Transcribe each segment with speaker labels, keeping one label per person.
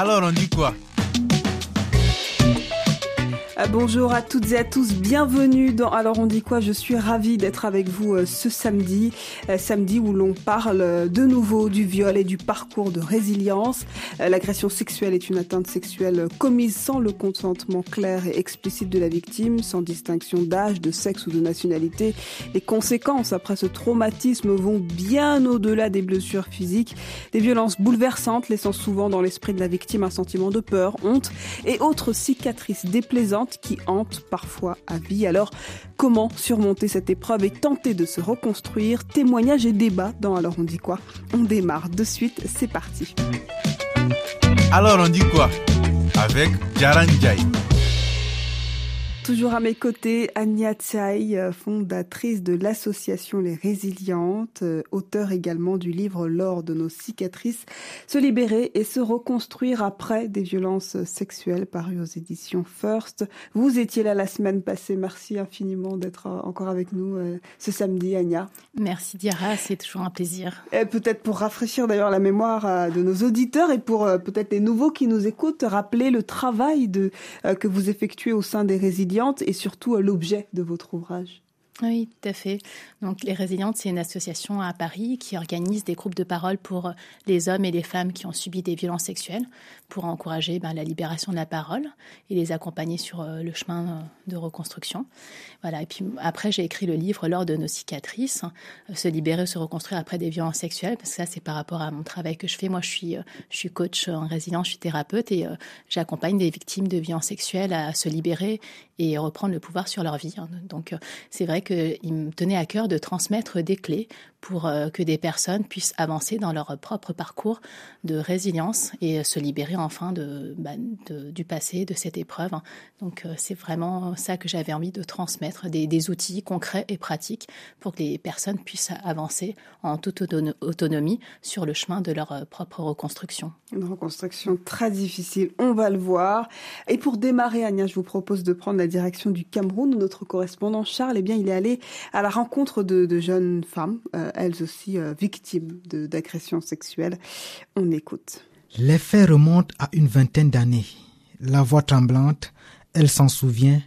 Speaker 1: Alors on dit quoi?
Speaker 2: Bonjour à toutes et à tous, bienvenue dans Alors on dit quoi. Je suis ravie d'être avec vous ce samedi où l'on parle de nouveau du viol et du parcours de résilience. L'agression sexuelle est une atteinte sexuelle commise sans le consentement clair et explicite de la victime, sans distinction d'âge, de sexe ou de nationalité. Les conséquences après ce traumatisme vont bien au-delà des blessures physiques, des violences bouleversantes laissant souvent dans l'esprit de la victime un sentiment de peur, honte et autres cicatrices déplaisantes qui hantent parfois à vie. Alors, comment surmonter cette épreuve et tenter de se reconstruire? Témoignages et débats dans Alors on dit quoi? On démarre de suite, c'est parti.
Speaker 1: Alors on dit quoi? Avec Jaran Jai.
Speaker 2: Toujours à mes côtés, Anya Tsaï, fondatrice de l'association Les Résilientes, auteure également du livre L'or de nos cicatrices, se libérer et se reconstruire après des violences sexuelles, paru aux éditions First. Vous étiez là la semaine passée, merci infiniment d'être encore avec nous ce samedi, Anya.
Speaker 3: Merci Diarra, c'est toujours un plaisir.
Speaker 2: Peut-être pour rafraîchir d'ailleurs la mémoire de nos auditeurs et pour peut-être les nouveaux qui nous écoutent, rappeler le travail que vous effectuez au sein des Résilientes et surtout l'objet de votre ouvrage.
Speaker 3: Oui, tout à fait. Donc, Les Résilientes, c'est une association à Paris qui organise des groupes de parole pour les hommes et les femmes qui ont subi des violences sexuelles pour encourager la libération de la parole et les accompagner sur le chemin de reconstruction. Voilà. Et puis après, j'ai écrit le livre L'or de nos cicatrices, se libérer, se reconstruire après des violences sexuelles, parce que ça, c'est par rapport à mon travail que je fais. Moi, je suis coach en résilience, je suis thérapeute et j'accompagne des victimes de violences sexuelles à se libérer et reprendre le pouvoir sur leur vie. Donc, c'est vrai qu'il me tenait à cœur de transmettre des clés pour que des personnes puissent avancer dans leur propre parcours de résilience et se libérer enfin du passé, de cette épreuve. Donc, c'est vraiment ça que j'avais envie de transmettre, des outils concrets et pratiques pour que les personnes puissent avancer en toute autonomie sur le chemin de leur propre reconstruction.
Speaker 2: Une reconstruction très difficile, on va le voir. Et pour démarrer, Agnès, je vous propose de prendre la direction du Cameroun, où notre correspondant Charles, il est allé à la rencontre de jeunes femmes, elles aussi victimes d'agressions sexuelles. On écoute.
Speaker 4: Les faits remontent à une vingtaine d'années. La voix tremblante, elle s'en souvient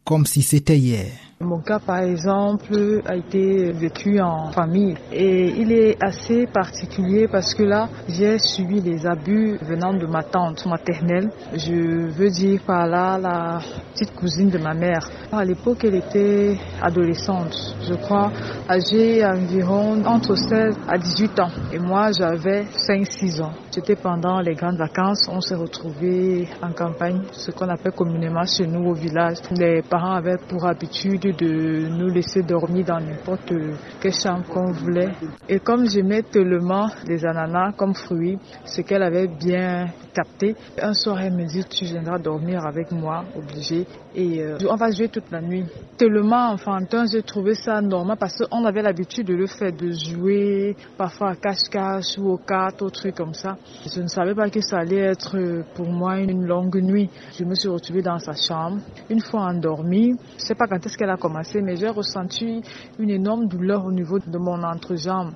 Speaker 4: comme si c'était hier.
Speaker 5: Mon cas, par exemple, a été vécu en famille et il est assez particulier parce que là, j'ai subi des abus venant de ma tante maternelle. Je veux dire par là la petite cousine de ma mère. À l'époque, elle était adolescente, je crois, âgée environ entre 16 à 18 ans. Et moi, j'avais 5-6 ans. C'était pendant les grandes vacances, on s'est retrouvés en campagne, ce qu'on appelle communément chez nous au village. Les parents avaient pour habitude de nous laisser dormir dans n'importe quelle chambre qu'on voulait. Et comme j'aimais tellement les ananas comme fruits, ce qu'elle avait bien capté, un soir elle me dit tu viendras dormir avec moi, obligé, et on va jouer toute la nuit. Tellement enfantin, j'ai trouvé ça normal parce qu'on avait l'habitude de le faire, de jouer parfois à cache-cache ou aux cartes, aux trucs comme ça. Je ne savais pas que ça allait être pour moi une longue nuit. Je me suis retrouvée dans sa chambre. Une fois endormie, je ne sais pas quand est-ce qu'elle a commencé, mais j'ai ressenti une énorme douleur au niveau de mon entrejambe.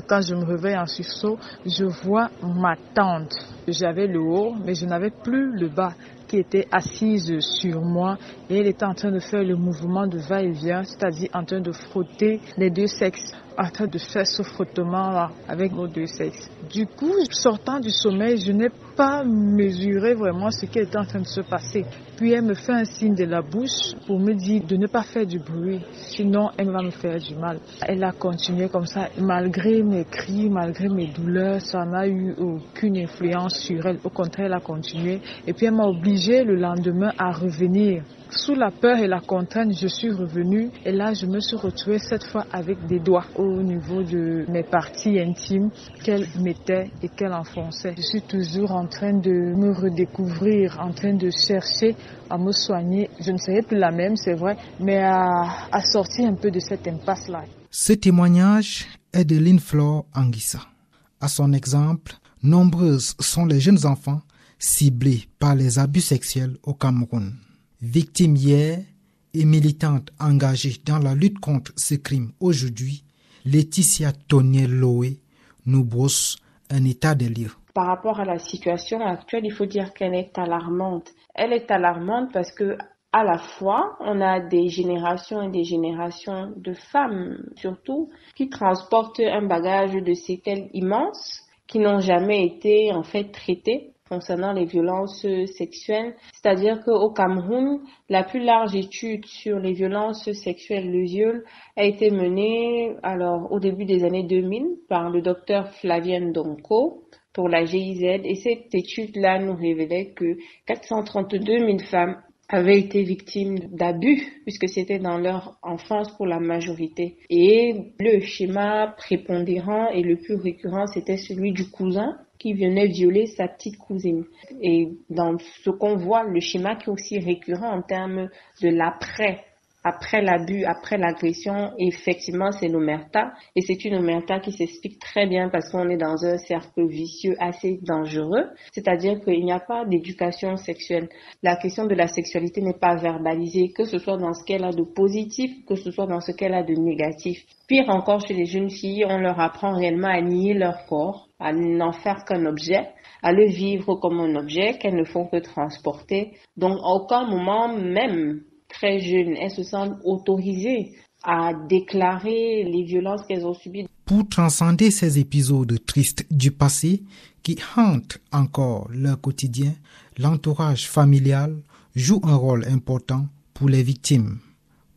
Speaker 5: Quand je me réveille en sursaut, je vois ma tante. J'avais le haut, mais je n'avais plus le bas, qui était assise sur moi et elle était en train de faire le mouvement de va-et-vient, c'est-à-dire en train de frotter les deux sexes, en train de faire ce frottement-là avec nos deux sexes. Du coup, sortant du sommeil, je n'ai pas mesuré vraiment ce qui était en train de se passer. Puis elle me fait un signe de la bouche pour me dire de ne pas faire du bruit, sinon elle va me faire du mal. Elle a continué comme ça, malgré mes cris, malgré mes douleurs, ça n'a eu aucune influence sur elle. Au contraire, elle a continué et puis elle m'a obligée le lendemain à revenir. Sous la peur et la contrainte, je suis revenue et là, je me suis retrouvée cette fois avec des doigts au niveau de mes parties intimes qu'elle mettait et qu'elle enfonçait. Je suis toujours en train de me redécouvrir, en train de chercher à me soigner. Je ne serai plus la même, c'est vrai, mais à sortir un peu de cette impasse-là.
Speaker 4: Ce témoignage est de Lynn-Flore Anguissa. À son exemple, nombreuses sont les jeunes enfants ciblés par les abus sexuels au Cameroun. Victime hier et militante engagée dans la lutte contre ce crime aujourd'hui, Laetitia Tonier-Loé nous brosse un état des lieux.
Speaker 6: par rapport à la situation actuelle, il faut dire qu'elle est alarmante. Elle est alarmante parce que à la fois, on a des générations et des générations de femmes, surtout, qui transportent un bagage de séquelles immenses, qui n'ont jamais été, en fait, traitées concernant les violences sexuelles. C'est-à-dire qu'au Cameroun, la plus large étude sur les violences sexuelles, le viol, a été menée, au début des années 2000 par le docteur Flavien Donko pour la GIZ. Et cette étude-là nous révélait que 432 000 femmes avaient été victimes d'abus, puisque c'était dans leur enfance pour la majorité. Et le schéma prépondérant et le plus récurrent, c'était celui du cousin qui venait violer sa petite cousine. Et dans ce qu'on voit, le schéma qui est aussi récurrent en termes de l'après, après l'abus, après l'agression, effectivement, c'est l'omerta. Et c'est une omerta qui s'explique très bien parce qu'on est dans un cercle vicieux assez dangereux. C'est-à-dire qu'il n'y a pas d'éducation sexuelle. La question de la sexualité n'est pas verbalisée, que ce soit dans ce qu'elle a de positif, que ce soit dans ce qu'elle a de négatif. Pire encore, chez les jeunes filles, on leur apprend réellement à nier leur corps, à n'en faire qu'un objet, à le vivre comme un objet qu'elles ne font que transporter. Donc, à aucun moment, même très jeunes, elles se sentent autorisées à déclarer les violences qu'elles ont subies.
Speaker 4: Pour transcender ces épisodes tristes du passé qui hantent encore leur quotidien, l'entourage familial joue un rôle important pour les victimes.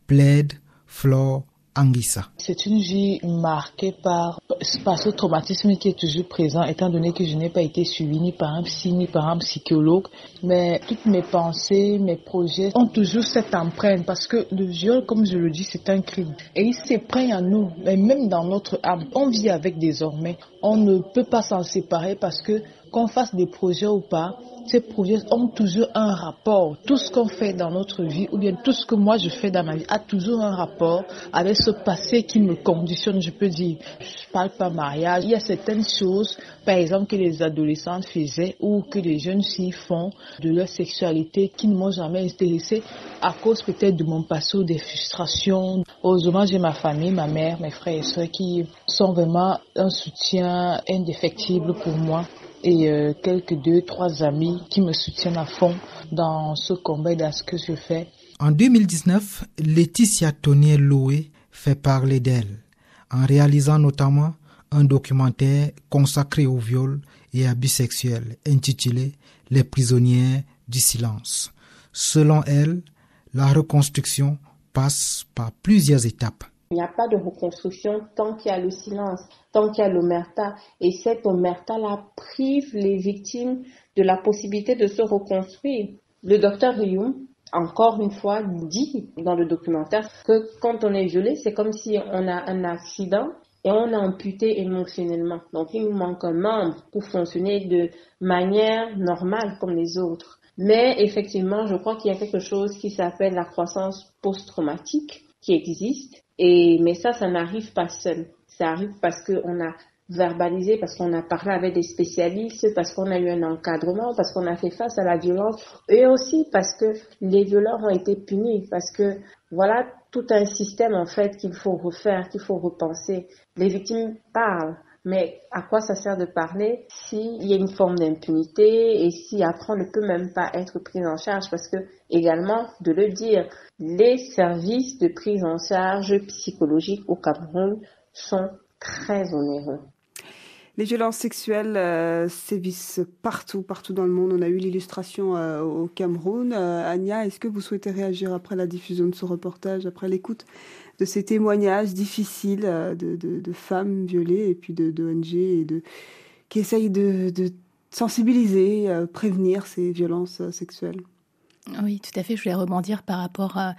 Speaker 4: Plaide Flore Anguissa.
Speaker 5: C'est une vie marquée par ce traumatisme qui est toujours présent, étant donné que je n'ai pas été suivie ni par un psy, ni par un psychologue. Mais toutes mes pensées, mes projets ont toujours cette empreinte parce que le viol, comme je le dis, c'est un crime. Et il s'éprenne en nous, mais même dans notre âme. On vit avec désormais. On ne peut pas s'en séparer parce que qu'on fasse des projets ou pas, ces projets ont toujours un rapport. Tout ce qu'on fait dans notre vie, ou bien tout ce que moi je fais dans ma vie, a toujours un rapport avec ce passé qui me conditionne, je peux dire. Je parle pas mariage. Il y a certaines choses, par exemple, que les adolescentes faisaient ou que les jeunes filles font de leur sexualité qui ne m'ont jamais intéressée à cause peut-être de mon passé ou des frustrations. Heureusement, j'ai ma famille, ma mère, mes frères et sœurs qui sont vraiment un soutien indéfectible pour moi. Et quelques 2-3 amis qui me soutiennent à fond dans ce combat et dans ce que je fais.
Speaker 4: En 2019, Laetitia Tonier-Loé fait parler d'elle, en réalisant notamment un documentaire consacré au viol et abus sexuels intitulé « Les prisonnières du silence ». Selon elle, la reconstruction passe par plusieurs étapes.
Speaker 6: Il n'y a pas de reconstruction tant qu'il y a le silence, tant qu'il y a l'omerta. Et cette omerta-là prive les victimes de la possibilité de se reconstruire. Le docteur Rioum, encore une fois, dit dans le documentaire que quand on est violé, c'est comme si on a un accident et on est amputé émotionnellement. Donc il nous manque un membre pour fonctionner de manière normale comme les autres. Mais effectivement, je crois qu'il y a quelque chose qui s'appelle la croissance post-traumatique qui existe. Mais ça n'arrive pas seul. Ça arrive parce qu'on a verbalisé, parce qu'on a parlé avec des spécialistes, parce qu'on a eu un encadrement, parce qu'on a fait face à la violence, et aussi parce que les violeurs ont été punis, parce que voilà tout un système en fait qu'il faut refaire, qu'il faut repenser. Les victimes parlent, mais à quoi ça sert de parler s'il y a une forme d'impunité et si après on ne peut même pas être pris en charge, parce que également de le dire, les services de prise en charge psychologique au Cameroun sont très onéreux.
Speaker 2: Les violences sexuelles sévissent partout dans le monde. On a eu l'illustration au Cameroun. Anya, est-ce que vous souhaitez réagir après la diffusion de ce reportage, après l'écoute de ces témoignages difficiles de femmes violées et puis d'ONG qui essayent de sensibiliser, prévenir ces violences sexuelles?
Speaker 3: Oui, tout à fait. Je voulais rebondir par rapport à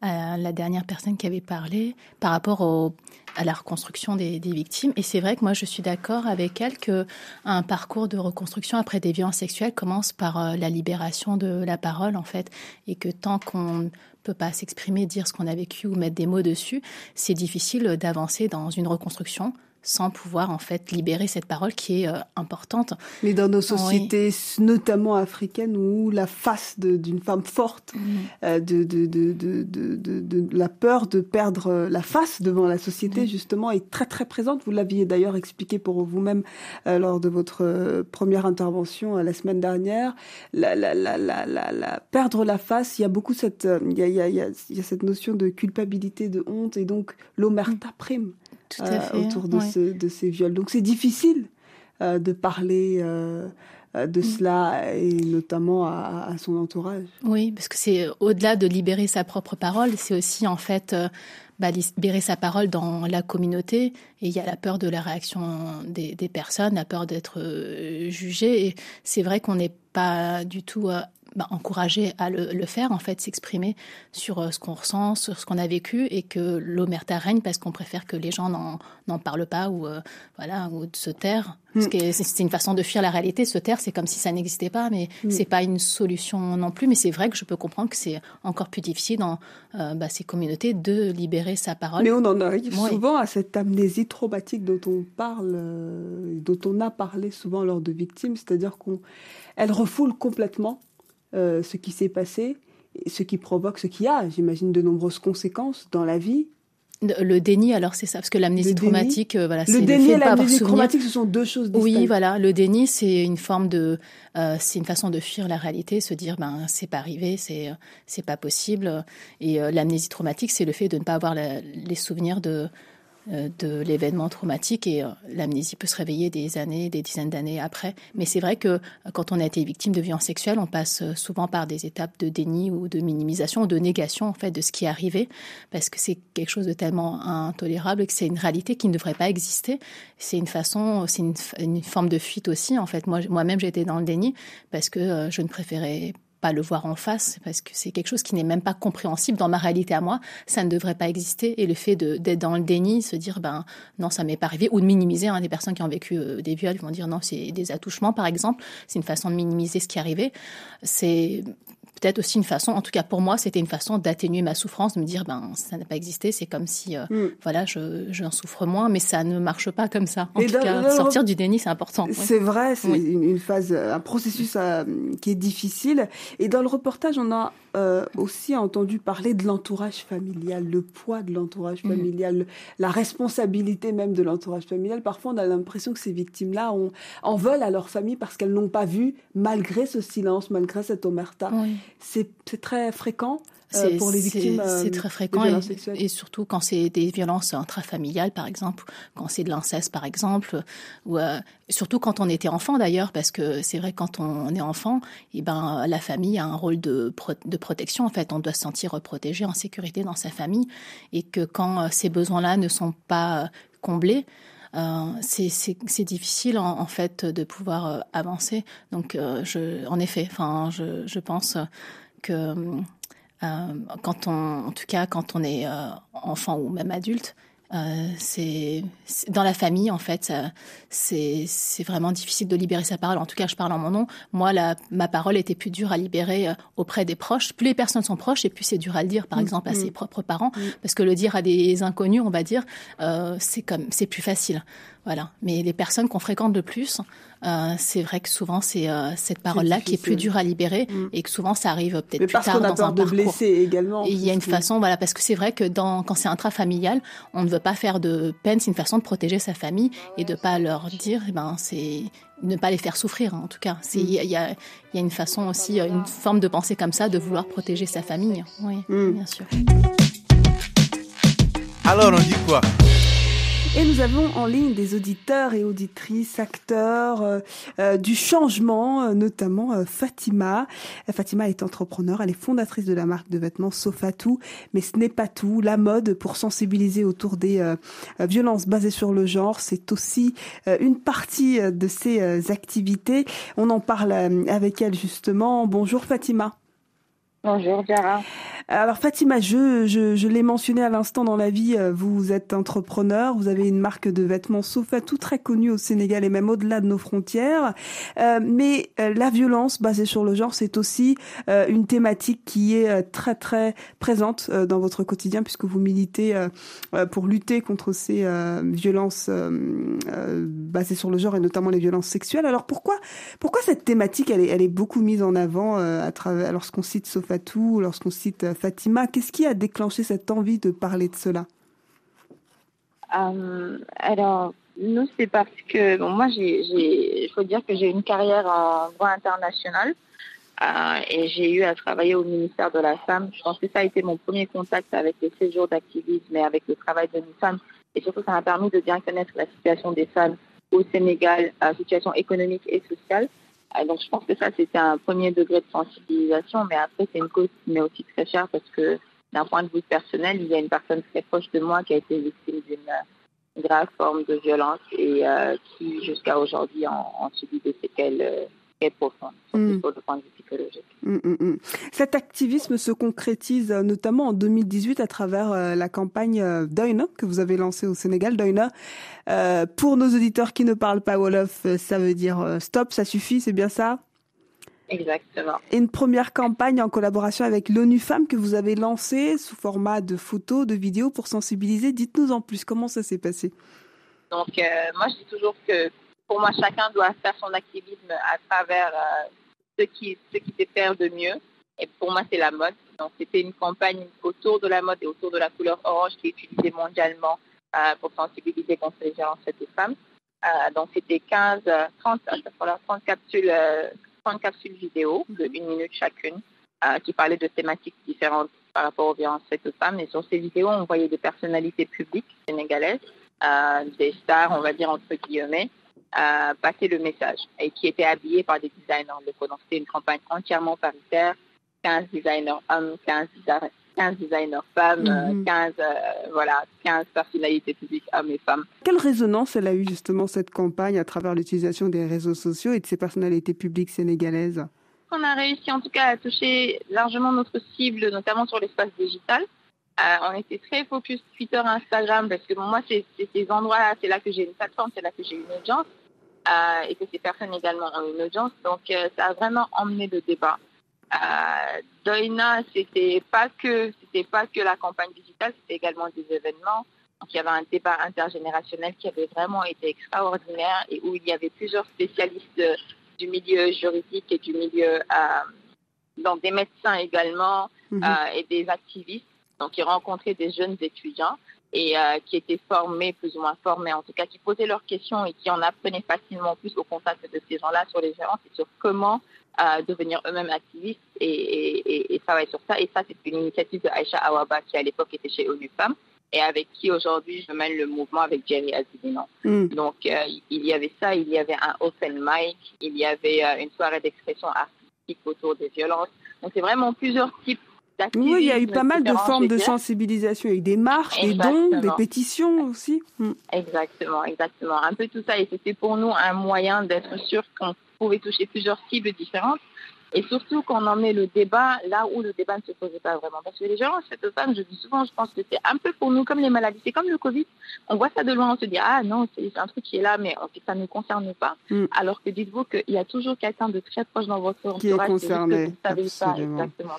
Speaker 3: la dernière personne qui avait parlé, par rapport à la reconstruction des victimes. Et c'est vrai que moi, je suis d'accord avec elle qu'un parcours de reconstruction après des violences sexuelles commence par la libération de la parole, en fait. Et que tant qu'on ne peut pas s'exprimer, dire ce qu'on a vécu ou mettre des mots dessus, c'est difficile d'avancer dans une reconstruction sans pouvoir en fait libérer cette parole qui est importante.
Speaker 2: Mais dans nos sociétés, notamment africaines, où la face d'une femme forte, de la peur de perdre la face devant la société, justement, est très très présente. Vous l'aviez d'ailleurs expliqué pour vous-même lors de votre première intervention la semaine dernière. Perdre la face, il y a beaucoup cette notion de culpabilité, de honte, et donc l'omerta prime.
Speaker 3: Tout à fait,
Speaker 2: autour de ces viols. Donc c'est difficile de parler de cela, et notamment à son entourage.
Speaker 3: Oui, parce que c'est au-delà de libérer sa propre parole, c'est aussi en fait libérer sa parole dans la communauté. Et il y a la peur de la réaction des personnes, la peur d'être jugé. Et c'est vrai qu'on n'est pas du tout encouragé à le faire, en fait, s'exprimer sur ce qu'on ressent, sur ce qu'on a vécu, et que l'omerta règne parce qu'on préfère que les gens n'en parlent pas ou de se taire. Parce que c'est une façon de fuir la réalité. Se taire, c'est comme si ça n'existait pas, mais c'est pas une solution non plus. Mais c'est vrai que je peux comprendre que c'est encore plus difficile dans ces communautés de libérer sa parole.
Speaker 2: Mais on en arrive souvent à cette amnésie traumatique dont on parle, dont on a parlé souvent lors de victimes, c'est-à-dire qu'elle refoule complètement ce qui s'est passé, ce qui provoque, ce qui a, j'imagine, de nombreuses conséquences dans la vie.
Speaker 3: Le déni, alors c'est ça, parce que l'amnésie traumatique, c'est
Speaker 2: le déni et l'amnésie traumatique, ce sont deux choses distinctes.
Speaker 3: Oui, voilà, le déni, c'est une forme c'est une façon de fuir la réalité, se dire c'est pas arrivé, c'est pas possible. Et l'amnésie traumatique, c'est le fait de ne pas avoir les souvenirs de l'événement traumatique, et l'amnésie peut se réveiller des dizaines d'années après. Mais c'est vrai que quand on a été victime de violences sexuelles, on passe souvent par des étapes de déni ou de minimisation ou de négation en fait de ce qui est arrivé, parce que c'est quelque chose de tellement intolérable que c'est une réalité qui ne devrait pas exister. C'est une forme de fuite aussi en fait. Moi-même j'étais dans le déni parce que je ne préférais pas le voir en face, parce que c'est quelque chose qui n'est même pas compréhensible dans ma réalité à moi. Ça ne devrait pas exister. Et le fait d'être dans le déni, se dire non, ça m'est pas arrivé, ou de minimiser. Des personnes qui ont vécu des viols vont dire non, c'est des attouchements par exemple. C'est une façon de minimiser ce qui est arrivé. C'est peut-être aussi une façon, en tout cas pour moi, c'était une façon d'atténuer ma souffrance, de me dire ça n'a pas existé. C'est comme si j'en souffre moins, mais ça ne marche pas comme ça. En tout cas, sortir du déni, c'est important.
Speaker 2: C'est vrai, c'est une phase, un processus qui est difficile. Et dans le reportage, on a aussi entendu parler de l'entourage familial, le poids de l'entourage familial, la responsabilité même de l'entourage familial. Parfois, on a l'impression que ces victimes-là en veulent à leur famille parce qu'elles n'ont pas vu, malgré ce silence, malgré cette omerta. Oui. C'est très fréquent. Pour les victimes
Speaker 3: c'est très fréquent, et surtout quand c'est des violences intrafamiliales par exemple, quand c'est de l'inceste par exemple, ou surtout quand on était enfant d'ailleurs, parce que c'est vrai quand on est enfant, la famille a un rôle de protection en fait. On doit se sentir protégé, en sécurité dans sa famille, et que quand ces besoins-là ne sont pas comblés, c'est difficile en fait de pouvoir avancer. Donc je pense que quand on est enfant ou même adulte, c'est dans la famille en fait, c'est vraiment difficile de libérer sa parole. En tout cas, je parle en mon nom. Moi, ma parole était plus dure à libérer auprès des proches. Plus les personnes sont proches, et plus c'est dur à le dire, par exemple à ses propres parents, parce que le dire à des inconnus, on va dire, c'est plus facile. Voilà. Mais les personnes qu'on fréquente le plus, c'est vrai que souvent c'est cette parole-là qui est plus dure à libérer, et que souvent ça arrive peut-être plus tard dans un parcours.
Speaker 2: Parce qu'on a peur de blesser également.
Speaker 3: Et il y a une façon, parce que c'est vrai que quand c'est intrafamilial, on ne veut pas faire de peine. C'est une façon de protéger sa famille et de pas leur dire, c'est ne pas les faire souffrir. En tout cas, il y a une façon aussi, une forme de pensée comme ça, de vouloir protéger sa famille. Oui, bien sûr.
Speaker 1: Alors on dit quoi?
Speaker 2: Et nous avons en ligne des auditeurs et auditrices, acteurs du changement, notamment Fatima. Fatima est entrepreneure, elle est fondatrice de la marque de vêtements Sofatou, mais ce n'est pas tout. La mode, pour sensibiliser autour des violences basées sur le genre, c'est aussi une partie de ses activités. On en parle avec elle justement. Bonjour Fatima.
Speaker 7: Bonjour Diara.
Speaker 2: Alors Fatima, je l'ai mentionné à l'instant dans la vie, vous êtes entrepreneur, vous avez une marque de vêtements Sofatou très connue au Sénégal et même au-delà de nos frontières. Mais la violence basée sur le genre, c'est aussi une thématique qui est très très présente dans votre quotidien puisque vous militez pour lutter contre ces violences basées sur le genre et notamment les violences sexuelles. Alors pourquoi cette thématique elle est beaucoup mise en avant à travers lorsqu'on cite Sofatou, lorsqu'on cite Fatima? Qu'est-ce qui a déclenché cette envie de parler de cela?
Speaker 7: Alors, nous, c'est parce que moi, il faut dire que j'ai une carrière en droit international et j'ai eu à travailler au ministère de la Femme. Je pense que ça a été mon premier contact avec les séjours d'activisme et avec le travail de nos femmes. Et surtout, ça m'a permis de bien connaître la situation des femmes au Sénégal, situation économique et sociale. Donc, je pense que ça, c'était un premier degré de sensibilisation. Mais après, c'est une cause qui m'est aussi très chère parce que d'un point de vue personnel, il y a une personne très proche de moi qui a été victime d'une grave forme de violence et qui, jusqu'à aujourd'hui, en subit des séquelles très profondes, surtout du point de vue psychologique.
Speaker 2: Cet activisme se concrétise notamment en 2018 à travers la campagne Doyna que vous avez lancée au Sénégal. Doyna, pour nos auditeurs qui ne parlent pas Wolof, ça veut dire stop, ça suffit, c'est bien ça?
Speaker 7: Exactement.
Speaker 2: Et une première campagne en collaboration avec l'ONU Femmes que vous avez lancée sous format de photos, de vidéos pour sensibiliser. Dites-nous en plus, comment ça s'est passé?
Speaker 7: Donc, moi, je dis toujours que pour moi, chacun doit faire son activisme à travers ce qui sait faire de mieux. Et pour moi, c'est la mode. Donc, c'était une campagne autour de la mode et autour de la couleur orange qui est utilisée mondialement pour sensibiliser contre les violences faites aux femmes. Donc, c'était 30 capsules vidéo de 1 minute chacune qui parlaient de thématiques différentes par rapport aux violences faites aux femmes. Et sur ces vidéos, on voyait des personnalités publiques sénégalaises, des stars, on va dire entre guillemets, passer le message et qui étaient habillés par des designers locaux. Donc, c'était une campagne entièrement paritaire, 15 designers hommes, 15 designers femmes, 15 personnalités publiques hommes et femmes.
Speaker 2: Quelle résonance elle a eu justement cette campagne à travers l'utilisation des réseaux sociaux et de ces personnalités publiques sénégalaises?
Speaker 7: On a réussi en tout cas à toucher largement notre cible, notamment sur l'espace digital. On était très focus Twitter, Instagram, parce que moi, c'est ces endroits-là, c'est là que j'ai une plateforme, c'est là que j'ai une audience, et que ces personnes également ont une audience. Donc, ça a vraiment emmené le débat. Doyna, c'était pas que la campagne digitale, c'était également des événements. Donc, il y avait un débat intergénérationnel qui avait vraiment été extraordinaire et où il y avait plusieurs spécialistes du milieu juridique et du milieu, donc des médecins également, et des activistes. Donc, ils rencontraient des jeunes étudiants et qui étaient plus ou moins formés, en tout cas, qui posaient leurs questions et qui en apprenaient facilement plus au contact de ces gens-là sur les violences et sur comment devenir eux-mêmes activistes et travailler sur ça. Et ça, c'est une initiative de Aïcha Awaba qui, à l'époque, était chez ONU Femmes et avec qui, aujourd'hui, je mène le mouvement avec Jerry Azidinan. Donc, il y avait ça, il y avait un open mic, il y avait une soirée d'expression artistique autour des violences. Donc, c'est vraiment plusieurs types.
Speaker 2: Oui, il y a eu pas mal de formes de sensibilisation avec des marches, des dons, des pétitions aussi.
Speaker 7: Exactement. Un peu tout ça. Et c'était pour nous un moyen d'être sûr qu'on pouvait toucher plusieurs cibles différentes. Et surtout qu'on emmenait le débat là où le débat ne se posait pas vraiment. Parce que les violences faites aux femmes, je dis souvent, je pense que c'est un peu pour nous comme les maladies. C'est comme le Covid. On voit ça de loin, on se dit, ah non, c'est un truc qui est là, mais ça ne nous concerne pas. Alors que dites-vous qu'il y a toujours quelqu'un de très proche dans votre entourage
Speaker 2: qui est concerné.
Speaker 7: Vous savez pas exactement.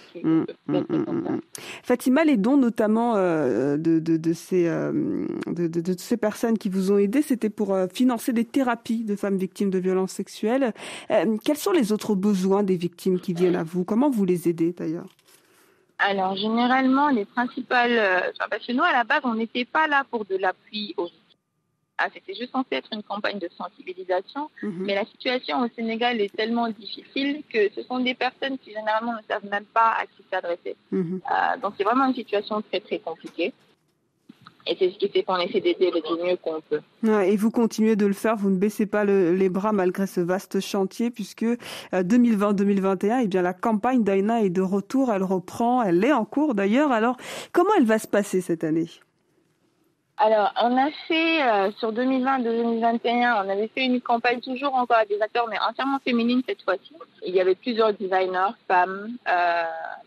Speaker 2: Fatima, les dons notamment de ces personnes qui vous ont aidé, c'était pour financer des thérapies de femmes victimes de violences sexuelles. Quels sont les autres besoins des victimes qui viennent à vous? Comment vous les aidez d'ailleurs?
Speaker 7: Alors, généralement, les principales... parce que nous, à la base, on n'était pas là pour de l'appui aux victimes. C'était juste censé être une campagne de sensibilisation. Mais la situation au Sénégal est tellement difficile que ce sont des personnes qui, généralement, ne savent même pas à qui s'adresser. Donc, c'est vraiment une situation très, très compliquée. Et c'est ce qui fait qu'on essaie d'aider du mieux qu'on peut.
Speaker 2: Et vous continuez de le faire, vous ne baissez pas les bras malgré ce vaste chantier, puisque 2020-2021, eh bien, la campagne Doyna est de retour, elle reprend, elle est en cours d'ailleurs. Alors, comment elle va se passer cette année?
Speaker 7: Alors, on a fait, sur 2020-2021, on avait fait une campagne toujours encore à des acteurs, mais entièrement féminines cette fois-ci. Il y avait plusieurs designers, femmes,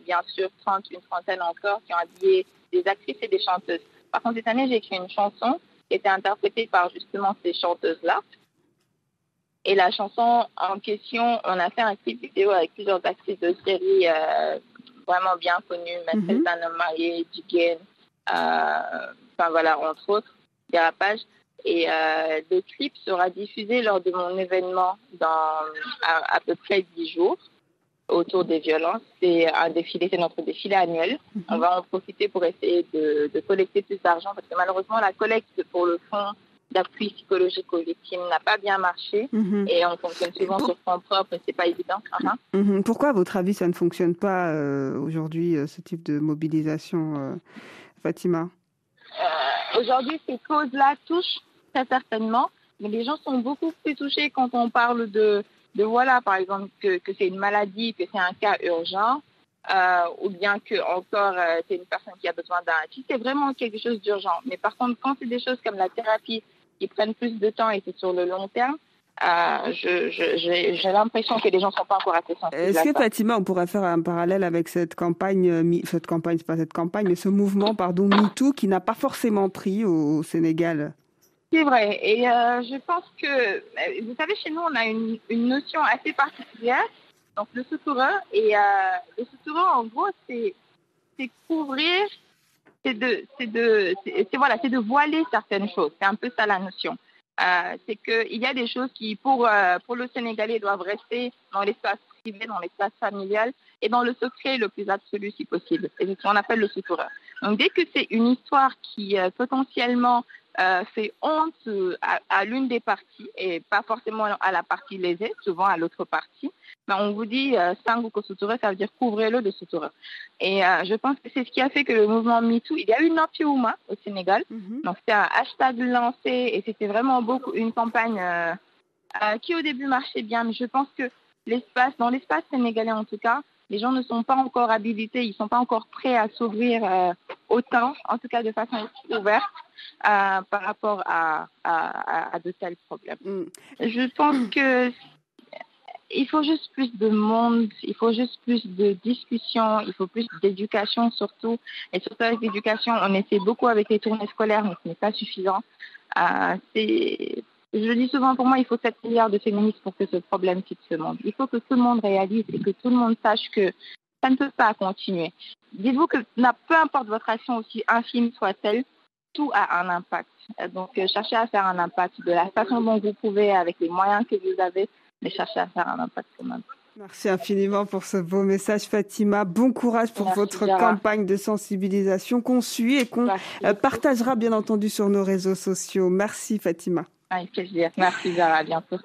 Speaker 7: bien sûr, une trentaine encore, qui ont habillé des actrices et des chanteuses. Par contre, cette année, j'ai écrit une chanson qui était interprétée par justement ces chanteuses-là. Et la chanson en question, on a fait un clip vidéo avec plusieurs actrices de séries vraiment bien connues, Maîtresse d'un homme marié, Jigen, enfin voilà, entre autres, Dérapage. Et le clip sera diffusé lors de mon événement dans à peu près 10 jours autour des violences. C'est un défilé, c'est notre défilé annuel. On va en profiter pour essayer de collecter plus d'argent parce que malheureusement, la collecte pour le fonds d'appui psychologique aux victimes n'a pas bien marché et on fonctionne souvent sur fonds propres et c'est pas évident.
Speaker 2: Pourquoi, à votre avis, ça ne fonctionne pas aujourd'hui, ce type de mobilisation, Fatima?
Speaker 7: Aujourd'hui, ces causes-là touchent très certainement, mais les gens sont beaucoup plus touchés quand on parle de voilà, par exemple, que c'est une maladie, que c'est un cas urgent, ou bien que encore c'est une personne qui a besoin d'un... Si c'est vraiment quelque chose d'urgent. Mais par contre, quand c'est des choses comme la thérapie qui prennent plus de temps et c'est sur le long terme, j'ai l'impression que les gens ne sont pas encore assez sensibles.
Speaker 2: Est-ce que, Fatima, on pourrait faire un parallèle avec cette campagne, c'est pas cette campagne, mais ce mouvement, MeToo, qui n'a pas forcément pris au Sénégal?
Speaker 7: C'est vrai. Et je pense que, vous savez, chez nous, on a une notion assez particulière. Donc, le soutoureur. Et le soutoureur, en gros, c'est couvrir, c'est de voiler certaines choses. C'est un peu ça la notion. C'est qu'il y a des choses qui, pour le Sénégalais, doivent rester dans l'espace privé, dans l'espace familial et dans le secret le plus absolu si possible. C'est ce qu'on appelle le soutoureur. Donc, dès que c'est une histoire qui potentiellement fait honte à l'une des parties et pas forcément à la partie lésée, souvent à l'autre partie, ben on vous dit sangu ko sutura, ça veut dire couvrez-le de sutura. Et je pense que c'est ce qui a fait que le mouvement MeToo, il y a eu Nopiuma au Sénégal, donc c'était un hashtag lancé et c'était vraiment une campagne qui au début marchait bien, mais je pense que dans l'espace sénégalais en tout cas, les gens ne sont pas encore habilités, ils ne sont pas encore prêts à s'ouvrir autant, en tout cas de façon ouverte, par rapport à de tels problèmes. Je pense que il faut juste plus de monde, il faut juste plus de discussion, il faut plus d'éducation surtout. Et surtout avec l'éducation, on essaie beaucoup avec les tournées scolaires, mais ce n'est pas suffisant. Je dis souvent, pour moi, il faut 7 milliards de féministes pour que ce problème quitte ce monde. Il faut que tout le monde réalise et que tout le monde sache que ça ne peut pas continuer. Dites-vous que peu importe votre action, aussi infime soit-elle, tout a un impact. Donc, cherchez à faire un impact de la façon dont vous pouvez, avec les moyens que vous avez, mais cherchez à faire un impact quand même.
Speaker 2: Merci infiniment pour ce beau message, Fatima. Bon courage pour votre campagne de sensibilisation qu'on suit et qu'on partagera bien entendu sur nos réseaux sociaux. Merci, Fatima.
Speaker 7: Avec plaisir. Merci, Zara. À bientôt.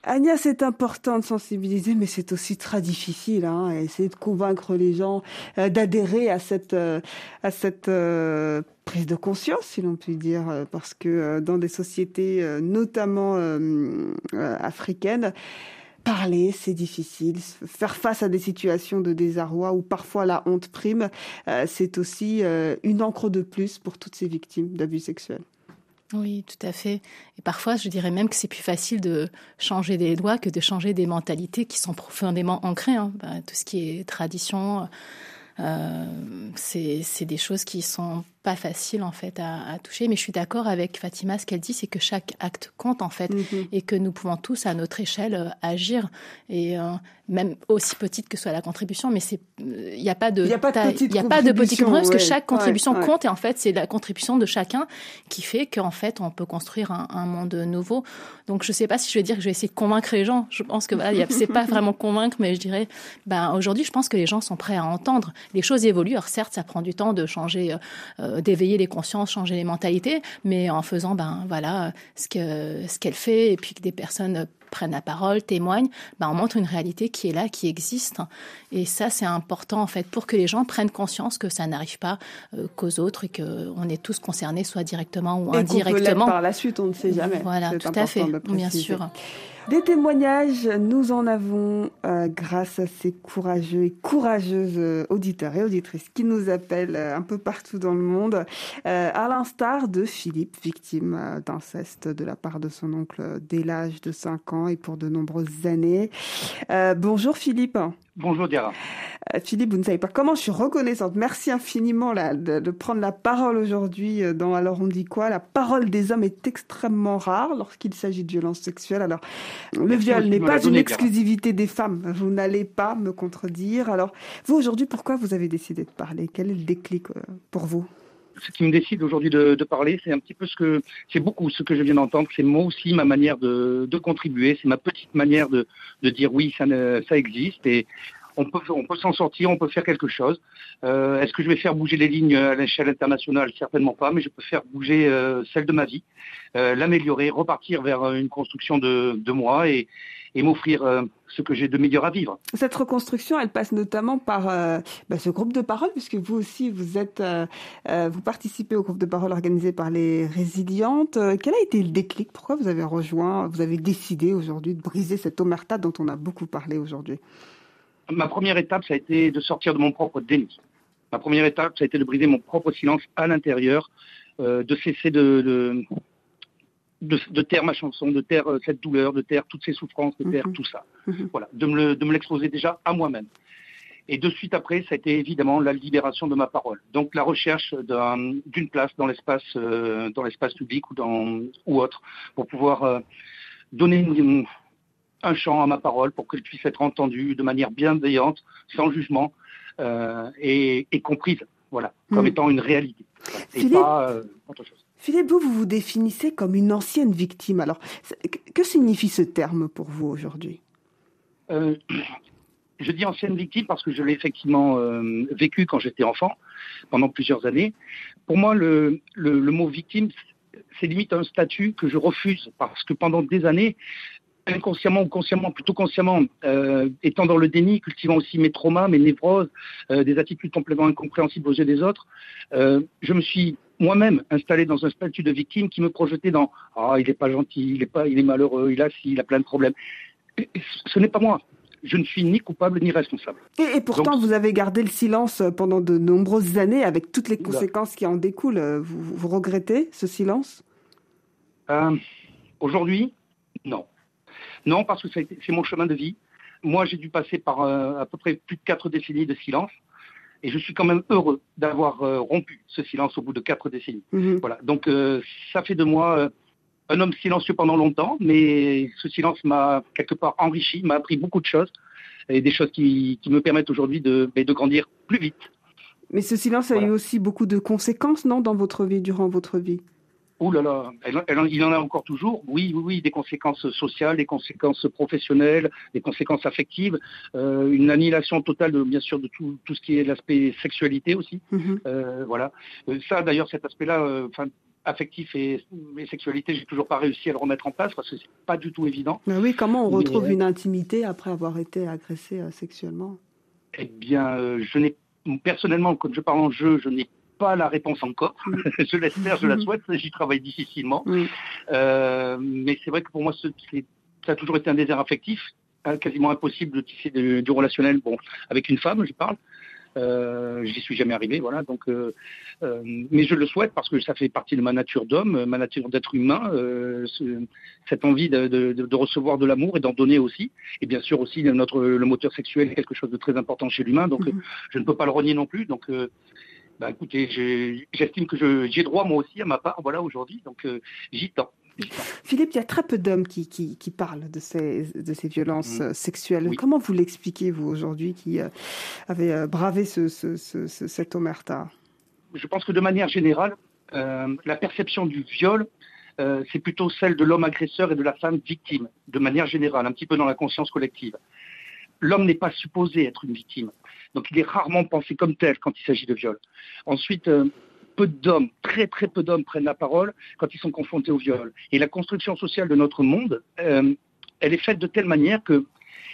Speaker 2: Ania, c'est important de sensibiliser, mais c'est aussi très difficile. Essayer de convaincre les gens d'adhérer à cette prise de conscience, si l'on peut dire, parce que dans des sociétés notamment africaines, parler, c'est difficile. Faire face à des situations de désarroi où parfois la honte prime, c'est aussi une encre de plus pour toutes ces victimes d'abus sexuels.
Speaker 3: Oui, tout à fait. Et parfois, je dirais même que c'est plus facile de changer des lois que de changer des mentalités qui sont profondément ancrées. Tout ce qui est tradition, c'est des choses qui sont pas faciles en fait à toucher. Mais je suis d'accord avec Fatima, ce qu'elle dit, c'est que chaque acte compte en fait, et que nous pouvons tous à notre échelle agir. Et même aussi petite que soit la contribution, mais il n'y a pas de petite contribution parce que chaque contribution compte, et en fait c'est la contribution de chacun qui fait qu'en fait on peut construire un monde nouveau. Donc je sais pas si je vais dire que je vais essayer de convaincre les gens. Je pense que voilà, c'est pas vraiment convaincre, mais je dirais aujourd'hui je pense que les gens sont prêts à entendre. Les choses évoluent. Alors certes ça prend du temps de changer, d'éveiller les consciences, changer les mentalités, mais en faisant ce qu'elle fait, et puis que des personnes prennent la parole, témoignent, on montre une réalité qui est là, qui existe. Et ça, c'est important, en fait, pour que les gens prennent conscience que ça n'arrive pas qu'aux autres et qu'on est tous concernés, soit directement ou indirectement.
Speaker 2: Et qu'on peut l'être par la suite, on ne sait jamais.
Speaker 3: Voilà, tout à fait, bien sûr.
Speaker 2: Des témoignages, nous en avons grâce à ces courageux et courageuses auditeurs et auditrices qui nous appellent un peu partout dans le monde, à l'instar de Philippe, victime d'inceste de la part de son oncle dès l'âge de 5 ans et pour de nombreuses années. Bonjour Philippe.
Speaker 8: Bonjour Diara.
Speaker 2: Philippe, vous ne savez pas comment je suis reconnaissante. Merci infiniment de prendre la parole aujourd'hui dans Alors on dit quoi ? La parole des hommes est extrêmement rare lorsqu'il s'agit de violences sexuelles. Alors, le viol n'est pas une exclusivité des femmes. Vous n'allez pas me contredire. Alors, vous aujourd'hui, pourquoi vous avez décidé de parler ? Quel est le déclic pour vous ?
Speaker 8: Ce qui me décide aujourd'hui de parler, c'est un petit peu c'est beaucoup ce que je viens d'entendre. C'est moi aussi ma manière de contribuer. C'est ma petite manière de dire oui, ça existe et on peut s'en sortir, on peut faire quelque chose. Est-ce que je vais faire bouger les lignes à l'échelle internationale ? Certainement pas, mais je peux faire bouger celle de ma vie, l'améliorer, repartir vers une construction de moi et m'offrir ce que j'ai de meilleur à vivre.
Speaker 2: Cette reconstruction, elle passe notamment par ce groupe de parole, puisque vous aussi, vous participez au groupe de parole organisé par les Résilientes. Quel a été le déclic ? Pourquoi vous avez décidé aujourd'hui de briser cette omerta dont on a beaucoup parlé aujourd'hui ?
Speaker 8: Ma première étape, ça a été de sortir de mon propre déni. Ma première étape, ça a été de briser mon propre silence à l'intérieur, de cesser de taire ma chanson, de taire cette douleur, de taire toutes ces souffrances, de taire tout ça. Voilà, de me l'exposer déjà à moi-même. Et de suite après, ça a été évidemment la libération de ma parole. Donc la recherche d'une place dans l'espace public ou autre, pour pouvoir donner un chant à ma parole, pour qu'elle puisse être entendue de manière bienveillante, sans jugement, et comprise, voilà, comme étant une réalité. Et
Speaker 2: Philippe,
Speaker 8: pas autre chose.
Speaker 2: Philippe, vous vous définissez comme une ancienne victime. Alors, que signifie ce terme pour vous aujourd'hui ?
Speaker 8: Je dis ancienne victime parce que je l'ai effectivement vécu quand j'étais enfant, pendant plusieurs années. Pour moi, le mot victime, c'est limite un statut que je refuse, parce que pendant des années, inconsciemment ou consciemment, plutôt consciemment, étant dans le déni, cultivant aussi mes traumas, mes névroses, des attitudes complètement incompréhensibles aux yeux des autres, je me suis moi-même installé dans un statut de victime qui me projetait dans « Ah, il n'est pas gentil, il est malheureux, il a plein de problèmes ». Ce n'est pas moi. Je ne suis ni coupable ni responsable.
Speaker 2: Et pourtant, vous avez gardé le silence pendant de nombreuses années avec toutes les conséquences qui en découlent. Vous regrettez ce silence ?
Speaker 8: Aujourd'hui, non. Non, parce que c'est mon chemin de vie. Moi, j'ai dû passer par à peu près plus de 4 décennies de silence. Et je suis quand même heureux d'avoir rompu ce silence au bout de 4 décennies. Voilà. Donc, ça fait de moi un homme silencieux pendant longtemps, mais ce silence m'a quelque part enrichi, m'a appris beaucoup de choses, et des choses qui me permettent aujourd'hui de grandir plus vite.
Speaker 2: Mais ce silence a eu aussi beaucoup de conséquences, non, dans votre vie, durant votre vie ?
Speaker 8: Ouh là là, il en a encore toujours. Oui, des conséquences sociales, des conséquences professionnelles, des conséquences affectives, une annihilation totale, bien sûr, de tout ce qui est l'aspect sexualité aussi. Voilà. Ça, d'ailleurs, cet aspect-là, affectif et sexualité, j'ai toujours pas réussi à le remettre en place parce que c'est pas du tout évident.
Speaker 2: Mais oui, comment on retrouve une intimité après avoir été agressé sexuellement ?
Speaker 8: Eh bien, personnellement, quand je parle en jeu, je n'ai pas la réponse encore. Je l'espère, je la souhaite, j'y travaille difficilement. Mais c'est vrai que pour moi, ça a toujours été un désert affectif, quasiment impossible de tisser du relationnel, avec une femme, je parle. J'y suis jamais arrivé, voilà. Donc, mais je le souhaite parce que ça fait partie de ma nature d'homme, ma nature d'être humain, cette envie de recevoir de l'amour et d'en donner aussi. Et bien sûr aussi le moteur sexuel est quelque chose de très important chez l'humain, donc je ne peux pas le renier non plus. Donc, écoutez, j'estime que j'ai droit moi aussi à ma part, voilà, aujourd'hui. Donc, j'y tends.
Speaker 2: Philippe, il y a très peu d'hommes qui parlent de ces violences sexuelles. Oui. Comment vous l'expliquez, vous, aujourd'hui, qui avez bravé cette omerta ?
Speaker 8: Je pense que de manière générale, la perception du viol, c'est plutôt celle de l'homme agresseur et de la femme victime, de manière générale, un petit peu dans la conscience collective. L'homme n'est pas supposé être une victime. Donc il est rarement pensé comme tel quand il s'agit de viol. Ensuite, peu d'hommes, très très peu d'hommes prennent la parole quand ils sont confrontés au viol. Et la construction sociale de notre monde elle est faite de telle manière que,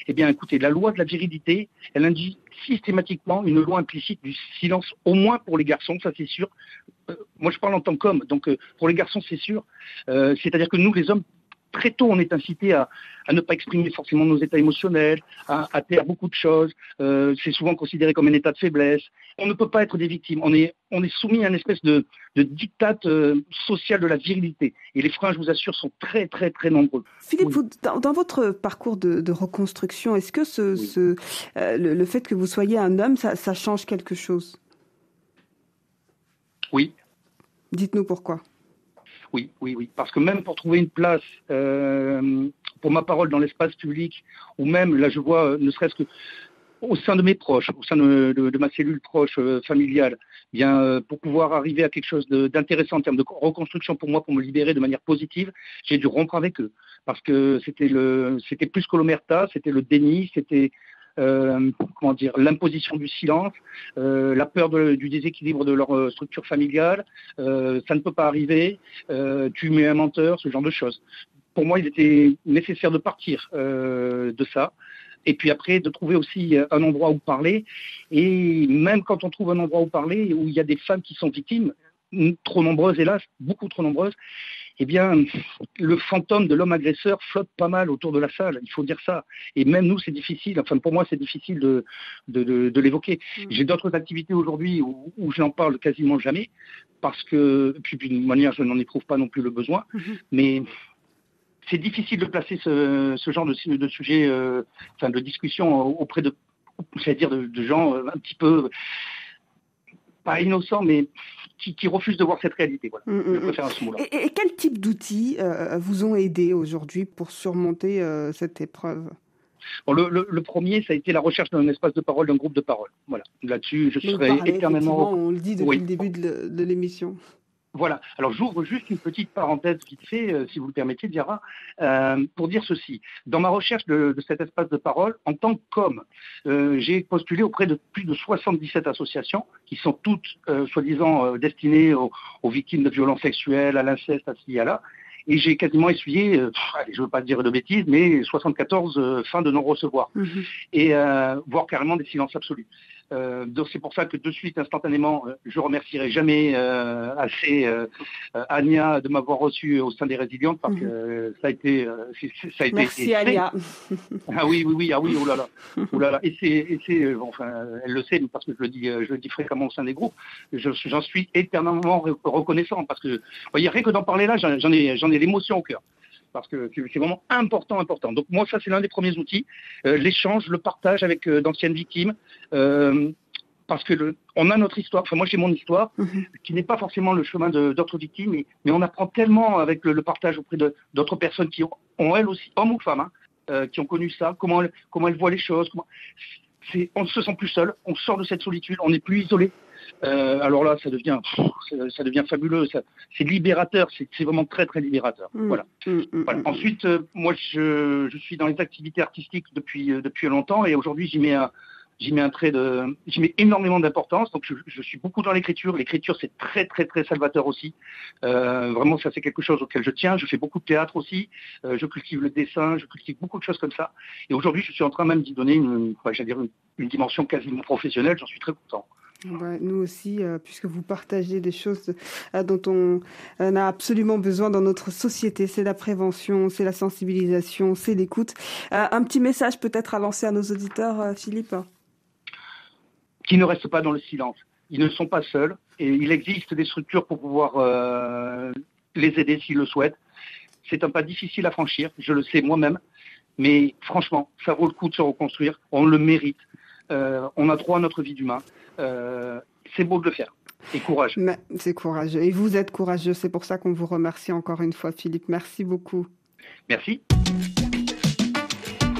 Speaker 8: eh bien, écoutez, la loi de la virilité, elle induit systématiquement une loi implicite du silence, au moins pour les garçons, ça c'est sûr. Moi, je parle en tant qu'homme, donc pour les garçons, c'est sûr. C'est-à-dire que nous, les hommes, très tôt, on est incités à ne pas exprimer forcément nos états émotionnels, à taire beaucoup de choses. C'est souvent considéré comme un état de faiblesse. On ne peut pas être des victimes. On est soumis à une espèce de diktat social de la virilité. Et les freins, je vous assure, sont très, très, très nombreux.
Speaker 2: Philippe, vous, dans votre parcours de reconstruction, est-ce que le fait que vous soyez un homme, ça change quelque chose?
Speaker 8: Oui.
Speaker 2: Dites-nous pourquoi.
Speaker 8: Oui. Parce que même pour trouver une place pour ma parole dans l'espace public, ou même, là je vois, ne serait-ce que au sein de mes proches, au sein de ma cellule proche familiale, bien pour pouvoir arriver à quelque chose d'intéressant en termes de reconstruction pour moi, pour me libérer de manière positive, j'ai dû rompre avec eux. Parce que c'était plus que l'omerta, c'était le déni, c'était l'imposition du silence, la peur du déséquilibre de leur structure familiale, ça ne peut pas arriver, tu mets un menteur, ce genre de choses. Pour moi, il était nécessaire de partir de ça, et puis après de trouver aussi un endroit où parler, et même quand on trouve un endroit où parler, où il y a des femmes qui sont victimes, trop nombreuses hélas, beaucoup trop nombreuses, eh bien, le fantôme de l'homme agresseur flotte pas mal autour de la salle, il faut dire ça. Et même nous, c'est difficile, enfin pour moi, c'est difficile de l'évoquer. J'ai d'autres activités aujourd'hui où je n'en parle quasiment jamais, parce que, puis d'une manière, je n'en éprouve pas non plus le besoin, mais c'est difficile de placer ce genre de sujet, de discussion auprès de gens un petit peu, pas innocents, mais qui refusent de voir cette réalité. Voilà. Je préfère ce mot-là.
Speaker 2: Et quel type d'outils vous ont aidé aujourd'hui pour surmonter cette épreuve?
Speaker 8: Bon, le premier, ça a été la recherche d'un espace de parole, d'un groupe de parole. Voilà. Là-dessus, je serai éternellement...
Speaker 2: On le dit depuis le début de l'émission.
Speaker 8: Voilà. Alors, j'ouvre juste une petite parenthèse vite fait, si vous le permettez, Diarra, pour dire ceci. Dans ma recherche de cet espace de parole, en tant qu'homme, j'ai postulé auprès de plus de 77 associations qui sont toutes, soi-disant, destinées aux victimes de violences sexuelles, à l'inceste, à ci, à là. Et j'ai quasiment essuyé, je ne veux pas dire de bêtises, mais 74 fins de non-recevoir. Et voire carrément des silences absolus. Donc c'est pour ça que de suite, instantanément, je remercierai jamais assez Ania de m'avoir reçu au sein des Résilientes, parce que ça a été...
Speaker 2: Merci Ania.
Speaker 8: Oui, oh là là. Et c'est enfin, elle le sait, parce que je le dis fréquemment au sein des groupes, j'en suis éternellement reconnaissant, parce que, vous voyez, rien que d'en parler là, j'en ai l'émotion au cœur. Parce que c'est vraiment important. Donc moi, ça, c'est l'un des premiers outils, l'échange, le partage avec d'anciennes victimes, parce que on a notre histoire. Enfin, moi, j'ai mon histoire, qui n'est pas forcément le chemin d'autres victimes, mais on apprend tellement avec le partage auprès d'autres personnes qui ont elles aussi, hommes ou femmes, qui ont connu ça, comment elles voient les choses. On ne se sent plus seul, on sort de cette solitude, on n'est plus isolé. Alors là, ça devient fabuleux, c'est libérateur, c'est vraiment très très libérateur. Voilà. Ensuite, moi je suis dans les activités artistiques depuis longtemps, et aujourd'hui j'y mets énormément d'importance. Donc je suis beaucoup dans l'écriture. L'écriture, c'est très très très salvateur aussi. Vraiment, ça c'est quelque chose auquel je tiens. Je fais beaucoup de théâtre aussi. Je cultive le dessin, je cultive beaucoup de choses comme ça. Et aujourd'hui, je suis en train même d'y donner une dimension quasiment professionnelle. J'en suis très content.
Speaker 2: Nous aussi, puisque vous partagez des choses dont on a absolument besoin dans notre société. C'est la prévention, c'est la sensibilisation, c'est l'écoute. Un petit message peut-être à lancer à nos auditeurs, Philippe ?
Speaker 8: Qui ne restent pas dans le silence. Ils ne sont pas seuls, et il existe des structures pour pouvoir les aider s'ils le souhaitent. C'est un pas difficile à franchir, je le sais moi-même, mais franchement, ça vaut le coup de se reconstruire, on le mérite. On a droit à notre vie d'humain. C'est beau de le faire. Et courage.
Speaker 2: Mais c'est courageux. Et vous êtes courageux. C'est pour ça qu'on vous remercie encore une fois, Philippe. Merci beaucoup.
Speaker 8: Merci.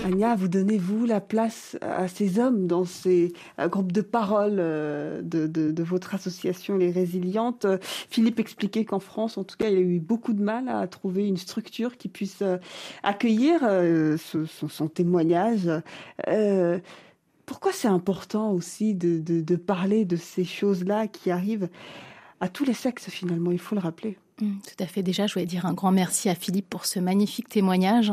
Speaker 2: Ania, vous donnez-vous la place à ces hommes dans ces groupes de parole de votre association Les Résilientes? Philippe expliquait qu'en France, en tout cas, il a eu beaucoup de mal à trouver une structure qui puisse accueillir son témoignage. Pourquoi c'est important aussi de parler de ces choses-là qui arrivent à tous les sexes finalement, il faut le rappeler?
Speaker 3: Tout à fait. Déjà, je voulais dire un grand merci à Philippe pour ce magnifique témoignage.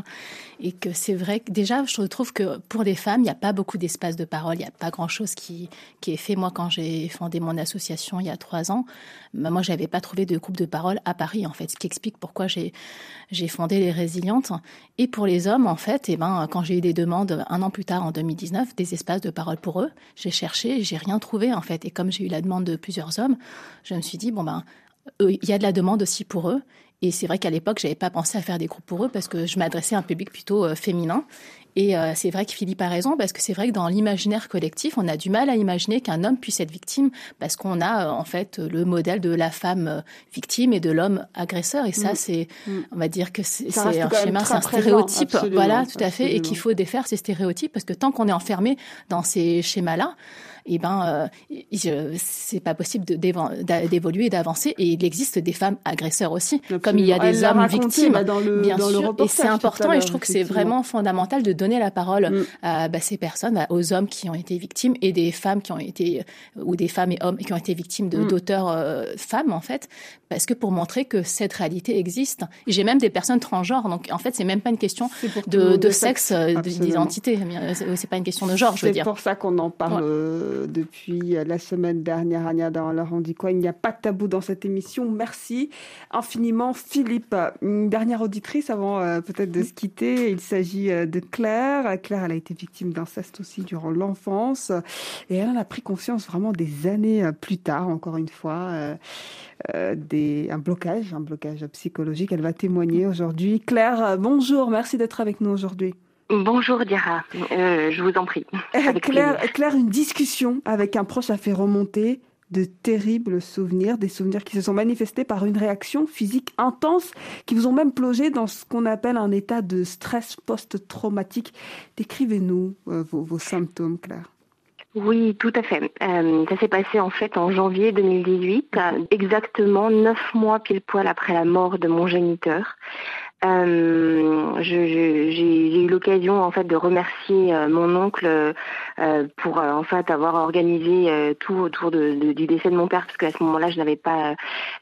Speaker 3: Et que c'est vrai que déjà, je trouve que pour les femmes, il n'y a pas beaucoup d'espace de parole. Il n'y a pas grand-chose qui est fait. Moi, quand j'ai fondé mon association il y a 3 ans, moi, je n'avais pas trouvé de groupe de parole à Paris, en fait. Ce qui explique pourquoi j'ai fondé les Résilientes. Et pour les hommes, en fait, quand j'ai eu des demandes 1 an plus tard, en 2019, des espaces de parole pour eux, j'ai cherché, j'ai rien trouvé, en fait. Et comme j'ai eu la demande de plusieurs hommes, je me suis dit, il y a de la demande aussi pour eux. Et c'est vrai qu'à l'époque, j'avais pas pensé à faire des groupes pour eux parce que je m'adressais à un public plutôt féminin. Et c'est vrai que Philippe a raison parce que c'est vrai que dans l'imaginaire collectif, on a du mal à imaginer qu'un homme puisse être victime parce qu'on a en fait le modèle de la femme victime et de l'homme agresseur. Et ça, on va dire que c'est un schéma, c'est un stéréotype. Voilà, tout à fait. Et qu'il faut défaire ces stéréotypes parce que tant qu'on est enfermé dans ces schémas-là, c'est pas possible d'évoluer et d'avancer. Et il existe des femmes agresseurs aussi, absolument. Comme il y a des hommes victimes, bien sûr. Et c'est important et je trouve que c'est vraiment fondamental de donner la parole à ces personnes, aux hommes qui ont été victimes et des femmes qui ont été, ou des femmes et hommes qui ont été victimes d'auteurs femmes, en fait, parce que pour montrer que cette réalité existe. Et j'ai même des personnes transgenres, donc en fait, c'est même pas une question de sexe, d'identité. C'est pas une question de genre, je veux dire.
Speaker 2: C'est pour ça qu'on en parle depuis la semaine dernière, Anya, dans Alors on dit quoi ? Il n'y a pas de tabou dans cette émission. Merci infiniment, Philippe. Une dernière auditrice avant peut-être de se quitter. Il s'agit de Claire. Claire, elle a été victime d'inceste aussi durant l'enfance. Et elle en a pris conscience vraiment des années plus tard, encore une fois. Un blocage psychologique. Elle va témoigner aujourd'hui. Claire, bonjour. Merci d'être avec nous aujourd'hui.
Speaker 9: Bonjour Diarra, je vous en prie.
Speaker 2: Claire, une discussion avec un proche a fait remonter de terribles souvenirs, des souvenirs qui se sont manifestés par une réaction physique intense, qui vous ont même plongé dans ce qu'on appelle un état de stress post-traumatique. Décrivez-nous vos symptômes, Claire.
Speaker 9: Oui, tout à fait. Ça s'est passé en fait en janvier 2018, exactement 9 mois pile poil après la mort de mon géniteur. J'ai eu l'occasion en fait de remercier mon oncle pour en fait avoir organisé tout autour du décès de mon père, parce qu'à ce moment-là je n'avais pas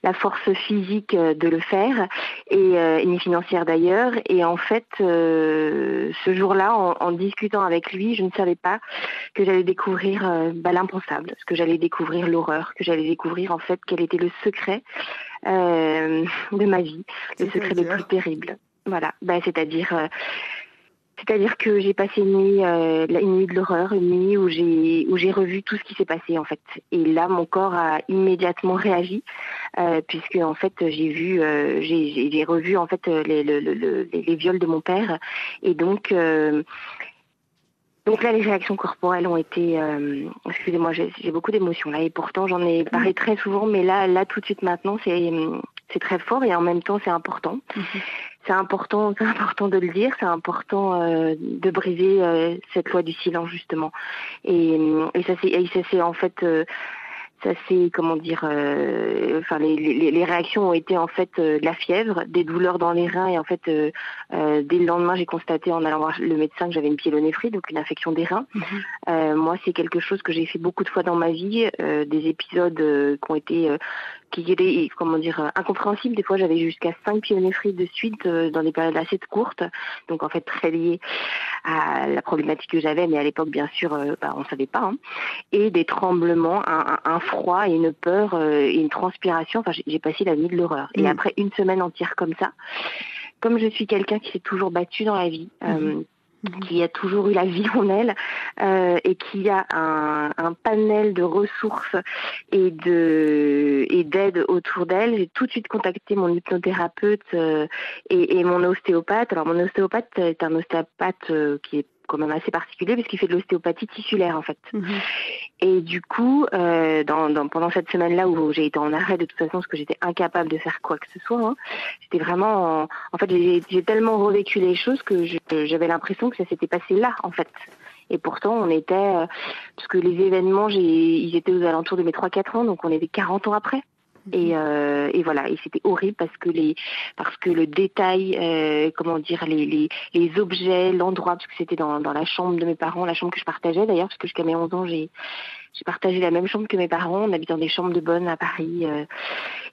Speaker 9: la force physique de le faire et ni financière d'ailleurs. Et en fait ce jour-là, en discutant avec lui, je ne savais pas que j'allais découvrir l'impensable, que j'allais découvrir l'horreur, que j'allais découvrir en fait quel était le secret de ma vie, le secret le plus terrible. Voilà, c'est-à-dire que j'ai passé une nuit de l'horreur, une nuit où j'ai revu tout ce qui s'est passé en fait. Et là, mon corps a immédiatement réagi puisque en fait j'ai revu en fait les viols de mon père. Et donc là, les réactions corporelles ont été... excusez-moi, j'ai beaucoup d'émotions là, et pourtant j'en ai parlé très souvent, mais là tout de suite maintenant, c'est très fort et en même temps c'est important. C'est important de le dire, c'est important de briser cette loi du silence justement. Et ça c'est en fait... ça c'est les réactions ont été en fait de la fièvre, des douleurs dans les reins et en fait dès le lendemain j'ai constaté en allant voir le médecin que j'avais une pyélonéphrite, donc une infection des reins. Moi c'est quelque chose que j'ai fait beaucoup de fois dans ma vie, des épisodes qui ont été incompréhensibles. Des fois j'avais jusqu'à 5 pyélonéphrites de suite dans des périodes assez courtes, donc en fait très liées à la problématique que j'avais, mais à l'époque bien sûr on savait pas, hein. Et des tremblements, un froid et une peur et une transpiration. Enfin, j'ai passé la nuit de l'horreur. Et après une semaine entière comme ça, comme je suis quelqu'un qui s'est toujours battu dans la vie, qui a toujours eu la vie en elle et qui a un panel de ressources et d'aide autour d'elle, j'ai tout de suite contacté mon hypnothérapeute et mon ostéopathe. Alors mon ostéopathe est un ostéopathe qui est quand même assez particulier parce qu'il fait de l'ostéopathie tissulaire en fait. Et du coup, pendant cette semaine-là où j'ai été en arrêt de toute façon parce que j'étais incapable de faire quoi que ce soit, hein, j'étais vraiment... En fait, j'ai tellement revécu les choses que j'avais l'impression que ça s'était passé là en fait. Et pourtant, on était... parce que les événements, ils étaient aux alentours de mes 3-4 ans, donc on était 40 ans après. Et voilà, et c'était horrible parce que le détail, les objets, l'endroit, parce que c'était dans la chambre de mes parents, la chambre que je partageais d'ailleurs, parce que jusqu'à mes 11 ans, j'ai partagé la même chambre que mes parents. On habite dans des chambres de bonne à Paris.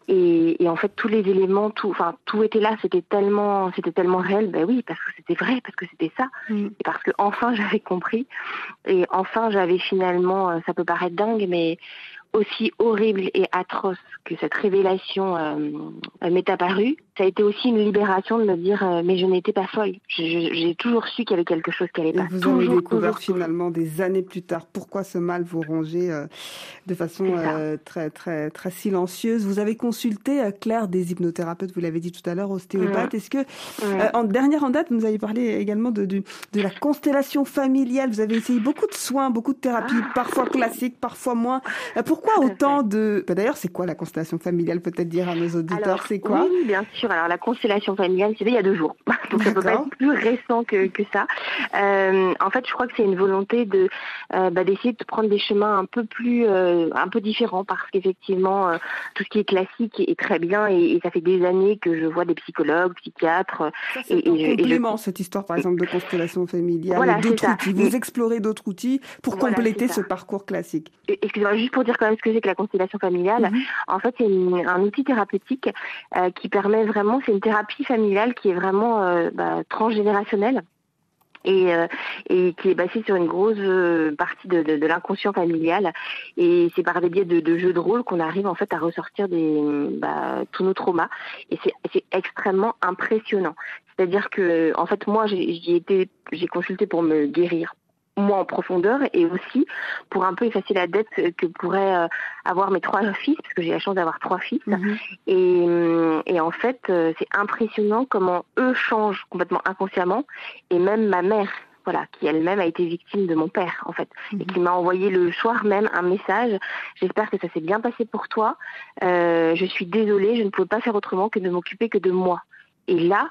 Speaker 9: Et en fait, tous les éléments, tout était là. C'était tellement réel. Ben oui, parce que c'était vrai, parce que c'était ça. Et parce que enfin, j'avais compris. Et enfin, j'avais finalement, ça peut paraître dingue, mais aussi horrible et atroce que cette révélation m'est apparue, ça a été aussi une libération de me dire mais je n'étais pas folle. J'ai toujours su qu'il y avait quelque chose qui allait pas.
Speaker 2: Vous avez découvert finalement des années plus tard pourquoi ce mal vous rongeait de façon très très très silencieuse. Vous avez consulté Claire des hypnothérapeutes, vous l'avez dit tout à l'heure, ostéopathes. Est-ce que en dernière en date, vous nous avez parlé également de la constellation familiale. Vous avez essayé beaucoup de soins, beaucoup de thérapies, parfois classiques, parfois moins. Pourquoi autant de... D'ailleurs, c'est quoi la constellation familiale? Peut-être dire à nos auditeurs, alors, c'est quoi?
Speaker 9: Oui, bien sûr. Alors, la constellation familiale, c'était il y a 2 jours. Donc, ça peut pas être plus récent que ça. En fait, je crois que c'est une volonté d'essayer de prendre des chemins un peu différents, parce qu'effectivement, tout ce qui est classique est très bien, et ça fait des années que je vois des psychologues, psychiatres.
Speaker 2: Ça, c'est un complément, cette histoire, par exemple, de constellation familiale.
Speaker 9: Voilà,
Speaker 2: d'autres outils. Vous explorez d'autres outils pour compléter ce parcours classique.
Speaker 9: Excusez-moi, juste pour dire quand même ce que c'est que la constellation familiale. En fait, c'est un outil thérapeutique qui permet vraiment, c'est une thérapie familiale qui est vraiment transgénérationnelle. Et qui est basée sur une grosse partie de l'inconscient familial, et c'est par des biais de jeux de rôle qu'on arrive en fait à ressortir tous nos traumas, et c'est extrêmement impressionnant. C'est-à-dire que en fait moi j'ai consulté pour me guérir, moi en profondeur, et aussi pour un peu effacer la dette que pourraient avoir mes 3 fils, parce que j'ai la chance d'avoir 3 fils. Et en fait, c'est impressionnant comment eux changent complètement inconsciemment, et même ma mère, qui elle-même a été victime de mon père, en fait, et qui m'a envoyé le soir même un message: j'espère que ça s'est bien passé pour toi, je suis désolée, je ne pouvais pas faire autrement que de m'occuper que de moi. Et là,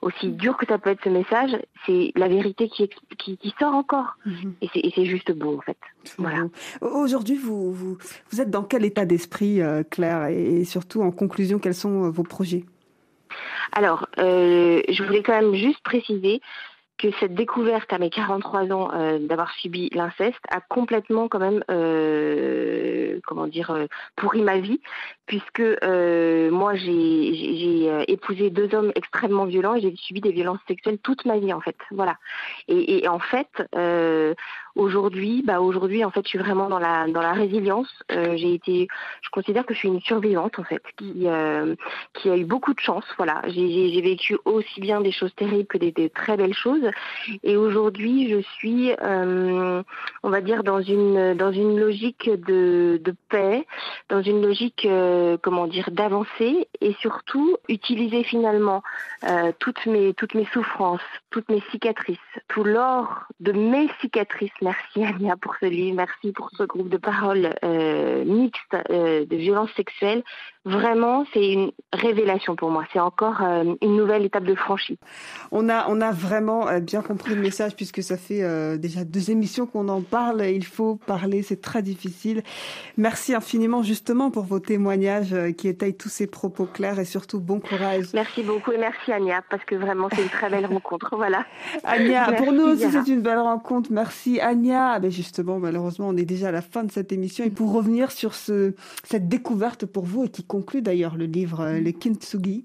Speaker 9: aussi dur que ça peut être ce message, c'est la vérité qui sort encore. Et c'est juste beau, en fait. Voilà.
Speaker 2: Aujourd'hui, vous êtes dans quel état d'esprit, Claire, et surtout, en conclusion, quels sont vos projets?
Speaker 9: Alors, je voulais quand même juste préciser que cette découverte à mes 43 ans d'avoir subi l'inceste a complètement quand même pourri ma vie, puisque moi j'ai épousé 2 hommes extrêmement violents, et j'ai subi des violences sexuelles toute ma vie, en fait. Voilà. Et en fait aujourd'hui en fait je suis vraiment dans la résilience. Je considère que je suis une survivante, en fait, qui a eu beaucoup de chance. Voilà. J'ai vécu aussi bien des choses terribles que des très belles choses. Et aujourd'hui, je suis, on va dire, dans une logique de paix, dans une logique, d'avancer, et surtout utiliser finalement toutes mes souffrances, toutes mes cicatrices, tout l'or de mes cicatrices. Merci Ania pour ce livre, merci pour ce groupe de paroles mixtes de violences sexuelles. Vraiment, c'est une révélation pour moi. C'est encore une nouvelle étape de franchie.
Speaker 2: On a vraiment bien compris le message, puisque ça fait déjà 2 émissions qu'on en parle. Il faut parler, c'est très difficile. Merci infiniment justement pour vos témoignages qui étayent tous ces propos clairs, et surtout bon courage.
Speaker 9: Merci beaucoup, et merci Ania, parce que vraiment c'est une très belle rencontre. Voilà.
Speaker 2: Ania,
Speaker 9: merci,
Speaker 2: pour nous aussi
Speaker 9: Yara.
Speaker 2: c'est une belle rencontre. Merci Ania. Justement, malheureusement, on est déjà à la fin de cette émission, et pour revenir sur cette découverte pour vous, et qui conclut d'ailleurs le livre Le Kintsugi,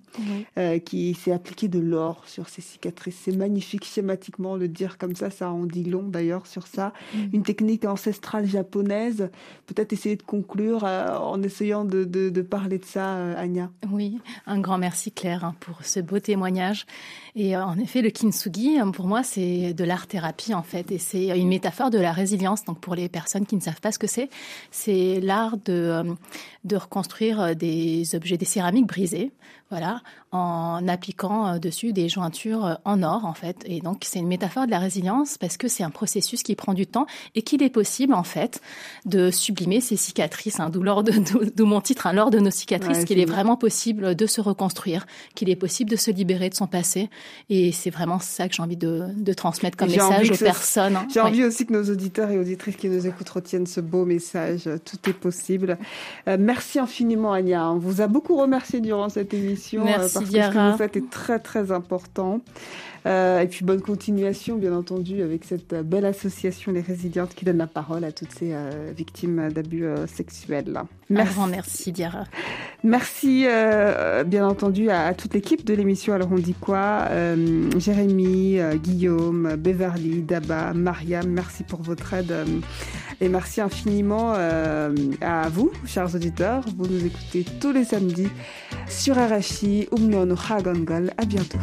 Speaker 2: qui s'est appliqué de l'or sur ces cicatrices. C'est magnifique, schématiquement, le dire comme ça en dit long d'ailleurs sur ça. Une technique ancestrale japonaise. Peut-être essayer de conclure en essayant de parler de ça, Ania.
Speaker 3: Oui, un grand merci Claire pour ce beau témoignage. Et en effet, le kintsugi, pour moi, c'est de l'art-thérapie, en fait, et c'est une métaphore de la résilience. Donc pour les personnes qui ne savent pas ce que c'est l'art de reconstruire des objets, des céramiques brisées, voilà, en appliquant dessus des jointures en or, en fait. Et donc, c'est une métaphore de la résilience, parce que c'est un processus qui prend du temps, et qu'il est possible, en fait, de sublimer ces cicatrices, d'où mon titre, l'or de nos cicatrices, qu'il est vraiment possible de se reconstruire, qu'il est possible de se libérer de son passé. Et c'est vraiment ça que j'ai envie de transmettre comme message aux personnes.
Speaker 2: J'ai envie aussi aussi que nos auditeurs et auditrices qui nous écoutent retiennent ce beau message. Tout est possible. Merci infiniment, Ania. On vous a beaucoup remercié durant cette émission.
Speaker 3: Merci,
Speaker 2: parce
Speaker 3: Diarra.
Speaker 2: que ce que vous faites est très, très important. Et puis bonne continuation, bien entendu, avec cette belle association Les Résilientes qui donne la parole à toutes ces victimes d'abus sexuels.
Speaker 3: Merci. Un grand merci, Diarra.
Speaker 2: Merci, bien entendu, à toute l'équipe de l'émission Alors on dit quoi, Jérémy, Guillaume, Beverly, Daba, Mariam, merci pour votre aide et merci infiniment à vous, chers auditeurs. Vous nous écoutez tous les samedis sur RFI. À bientôt.